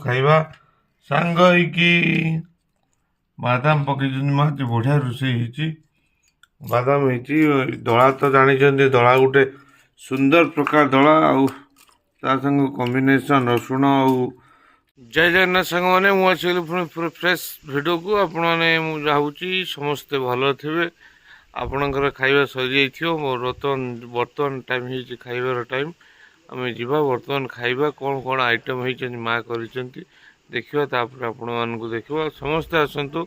ଖାଇବା ସାଙ୍ଗ ହେଇକି। ବାଦାମ ପକେଇଛନ୍ତି ମା, ଆଜି ବଢ଼ିଆ ରୋଷେଇ ହେଇଛି। ବାଦାମ ହେଇଛି, ଦଳା ତ ଜାଣିଛନ୍ତି, ଦଳା ଗୋଟେ ସୁନ୍ଦର ପ୍ରକାର ଦଳା, ଆଉ ତା ସାଙ୍ଗ କମ୍ବିନେସନ୍ ରସୁଣ ଆଉ। ଜୟ ଜଗନ୍ନାଥ ସାଙ୍ଗମାନେ, ମୁଁ ଆସିଗଲି ପୁଣି ପୁରା ଫ୍ରେଶ୍ ଭିଡ଼ିଓକୁ। ଆପଣମାନେ ମୁଁ ଭାବୁଛି ସମସ୍ତେ ଭଲ ଥିବେ। ଆପଣଙ୍କର ଖାଇବା ସରିଯାଇଥିବ। ମୋର ବର୍ତ୍ତମାନ ଟାଇମ୍ ହେଇଛି ଖାଇବାର ଟାଇମ୍। ଆମେ ଯିବା ବର୍ତ୍ତମାନ ଖାଇବା। କ'ଣ କ'ଣ ଆଇଟମ୍ ହେଇଛନ୍ତି ମା କରିଛନ୍ତି ଦେଖିବା, ତାପରେ ଆପଣମାନଙ୍କୁ ଦେଖିବା। ସମସ୍ତେ ଆସନ୍ତୁ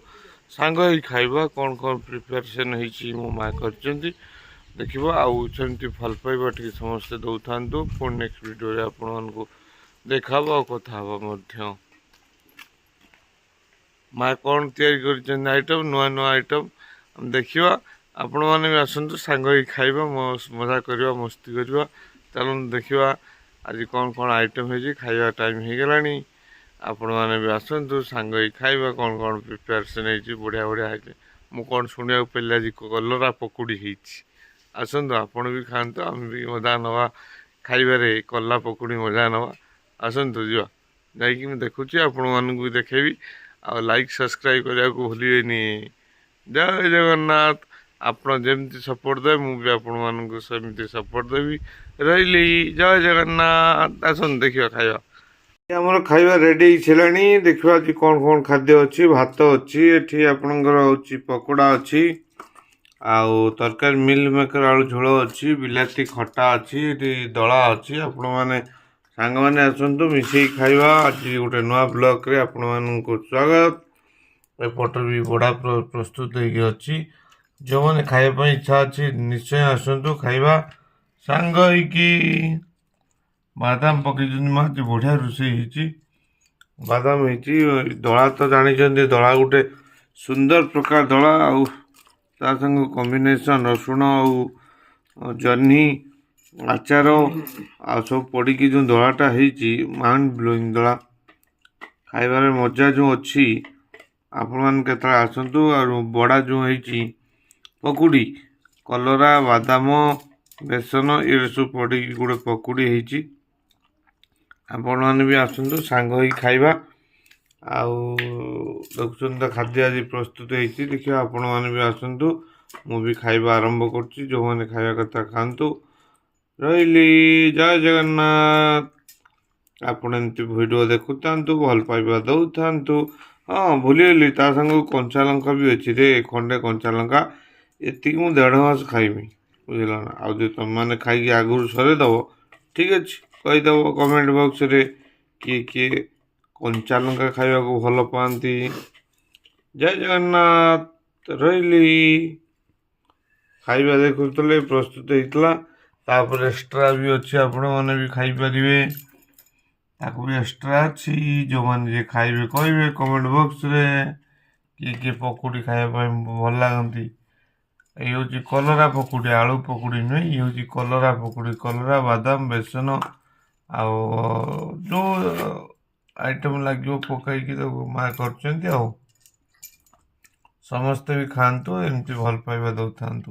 ସାଙ୍ଗ ହେଇ ଖାଇବା। କ'ଣ କ'ଣ ପ୍ରିପାରେସନ୍ ହେଇଛି ମୋ ମା କରିଛନ୍ତି ଦେଖିବା। ଆଉ ସେମିତି ଭଲ ପାଇବା ଟିକେ ସମସ୍ତେ ଦେଉଥାନ୍ତୁ। ପୁଣି ନେକ୍ସଟ ଭିଡ଼ିଓରେ ଆପଣମାନଙ୍କୁ ଦେଖାହବ ଆଉ କଥା ହବା ମଧ୍ୟ। ମା କ'ଣ ତିଆରି କରିଛନ୍ତି ଆଇଟମ୍, ନୂଆ ନୂଆ ଆଇଟମ୍ ଆମେ ଦେଖିବା। ଆପଣମାନେ ବି ଆସନ୍ତୁ ସାଙ୍ଗ ହେଇ ଖାଇବା, ମଜା କରିବା, ମସ୍ତି କରିବା। ଚାଲନ୍ତୁ ଦେଖିବା ଆଜି କ'ଣ କ'ଣ ଆଇଟମ୍ ହେଇଛି। ଖାଇବା ଟାଇମ୍ ହେଇଗଲାଣି। ଆପଣମାନେ ବି ଆସନ୍ତୁ ସାଙ୍ଗ ହେଇ ଖାଇବା। କ'ଣ କ'ଣ ପ୍ରିପାରେସନ୍ ହେଇଛି ବଢ଼ିଆ ବଢ଼ିଆ ହେଇଛି। ମୁଁ କ'ଣ ଶୁଣିବାକୁ ପାଇଲି ଆଜି କଲରା ପକୁଡ଼ି ହେଇଛି। ଆସନ୍ତୁ ଆପଣ ବି ଖାଆନ୍ତୁ, ଆମେ ବି ମଜା ନେବା ଖାଇବାରେ। କଲରା ପକୁଡ଼ି ମଜା ନେବା। ଆସନ୍ତୁ ଯିବା, ଯାଇକି ମୁଁ ଦେଖୁଛି ଆପଣମାନଙ୍କୁ ବି ଦେଖେଇବି। ଆଉ ଲାଇକ୍ ସବସ୍କ୍ରାଇବ୍ କରିବାକୁ ଭୁଲିବେନି। ଜୟ ଜଗନ୍ନାଥ। ଆପଣ ଯେମିତି ସପୋର୍ଟ ଦେବେ ମୁଁ ବି ଆପଣମାନଙ୍କୁ ସେମିତି ସପୋର୍ଟ ଦେବି। ରହିଲି, ଜୟ ଜଗନ୍ନାଥ। ଆସନ୍ତୁ ଦେଖିବା ଖାଇବା। ଆମର ଖାଇବା ରେଡ଼ି ହେଇସାରିଲାଣି। ଦେଖିବା ଆଜି କ'ଣ କ'ଣ ଖାଦ୍ୟ ଅଛି। ଭାତ ଅଛି, ଏଠି ଆପଣଙ୍କର ହେଉଛି ପକୋଡ଼ା ଅଛି, ଆଉ ତରକାରୀ ମିଲ୍ ମେକର ଆଳୁ ଝୋଳ ଅଛି, ବିଲାତି ଖଟା ଅଛି, ଏଠି ଦଳା ଅଛି। ଆପଣମାନେ ସାଙ୍ଗମାନେ ଆସନ୍ତୁ ମିଶିକି ଖାଇବା। ଆଜି ଗୋଟେ ନୂଆ ବ୍ଲଗ୍ରେ ଆପଣମାନଙ୍କୁ ସ୍ୱାଗତ। ଏପଟରେ ବି ବଢ଼ା ପ୍ରସ୍ତୁତ ହେଇକି ଅଛି। ଯେଉଁମାନେ ଖାଇବା ପାଇଁ ଇଚ୍ଛା ଅଛି ନିଶ୍ଚୟ ଆସନ୍ତୁ ଖାଇବା ସାଙ୍ଗ ହେଇକି। ବାଦାମ ପକେଇଛନ୍ତି ମା, ଆଜି ବଢ଼ିଆ ରୋଷେଇ ହେଇଛି। ବାଦାମ ହେଇଛି, ଦଳା ତ ଜାଣିଛନ୍ତି, ଦଳା ଗୋଟେ ସୁନ୍ଦର ପ୍ରକାର ଦଳା, ଆଉ ତା ସାଙ୍ଗ କମ୍ବିନେସନ୍ ରସୁଣ ଆଉ ଜହ୍ନି ଆଚାର ଆଉ ସବୁ ପଡ଼ିକି ଯେଉଁ ଦଳାଟା ହେଇଛି, ମାଇଣ୍ଡ ବ୍ଲୋଇଂ ଦଳା। ଖାଇବାରେ ମଜା ଯେଉଁ ଅଛି, ଆପଣମାନେ କେତେବେଳେ ଆସନ୍ତୁ। ଆଉ ବଡ଼ା ଯେଉଁ ହେଇଛି ପକୁଡ଼ି, କଲରା, ବାଦାମ, ବେସନ ଏଗୁଡ଼ା ସବୁ ପଡ଼ିକି ଗୋଟେ ପକୁଡ଼ି ହେଇଛି। ଆପଣମାନେ ବି ଆସନ୍ତୁ ସାଙ୍ଗ ହେଇ ଖାଇବା। ଆଉ ଦେଖୁଛନ୍ତି ତ ଖାଦ୍ୟ ଆଜି ପ୍ରସ୍ତୁତ ହେଇଛି। ଦେଖିବା ଆପଣମାନେ ବି ଆସନ୍ତୁ, ମୁଁ ବି ଖାଇବା ଆରମ୍ଭ କରୁଛି। ଯେଉଁମାନେ ଖାଇବା କଥା ଖାଆନ୍ତୁ। ରହିଲି, ଜୟ ଜଗନ୍ନାଥ। ଆପଣ ଏମିତି ଭିଡ଼ିଓ ଦେଖୁଥାନ୍ତୁ, ଭଲ ପାଇବା ଦେଉଥାନ୍ତୁ। ହଁ ଭୁଲିଗଲି, ତା ସାଙ୍ଗକୁ କଞ୍ଚା ଲଙ୍କା ବି ଅଛି ରେ, ଖଣ୍ଡେ କଞ୍ଚା ଲଙ୍କା। ଏତିକି ମୁଁ 1.5 ମାସ ଖାଇମି, ବୁଝିଲ ନା। ଆଉ ଯଦି ତୁମମାନେ ଖାଇକି ଆଗରୁ ସରେଇଦେବ ଠିକ୍ ଅଛି, କହିଦେବ କମେଣ୍ଟ ବକ୍ସରେ କିଏ କିଏ କଞ୍ଚା ଲଙ୍କା ଖାଇବାକୁ ଭଲ ପାଆନ୍ତି। ଜୟ ଜଗନ୍ନାଥ। ରହିଲି। ଖାଇବା ଦେଖୁଥିଲେ ପ୍ରସ୍ତୁତ ହେଇଥିଲା, ତାପରେ ଏକ୍ସଟ୍ରା ବି ଅଛି, ଆପଣମାନେ ବି ଖାଇପାରିବେ। ତାକୁ ବି ଏକ୍ସଟ୍ରା ଅଛି। ଯେଉଁମାନେ ଯିଏ ଖାଇବେ କହିବେ କମେଣ୍ଟ ବକ୍ସରେ କିଏ କିଏ ପକୁଡ଼ି ଖାଇବା ପାଇଁ ଭଲ ଲାଗନ୍ତି। ଏଇ ହେଉଛି କଲରା ପକୁଡ଼ି, ଆଳୁ ପକୁଡ଼ି ନୁହେଁ, ଇଏ ହେଉଛି କଲରା ପକୁଡ଼ି। କଲରା, ବାଦାମ, ବେସନ ଆଉ ଯେଉଁ ଆଇଟମ୍ ଲାଗିବ ପକାଇକି ତାକୁ ମା କରିଛନ୍ତି। ଆଉ ସମସ୍ତେ ବି ଖାଆନ୍ତୁ, ଏମିତି ଭଲ ପାଇବା ଦେଉଥାନ୍ତୁ।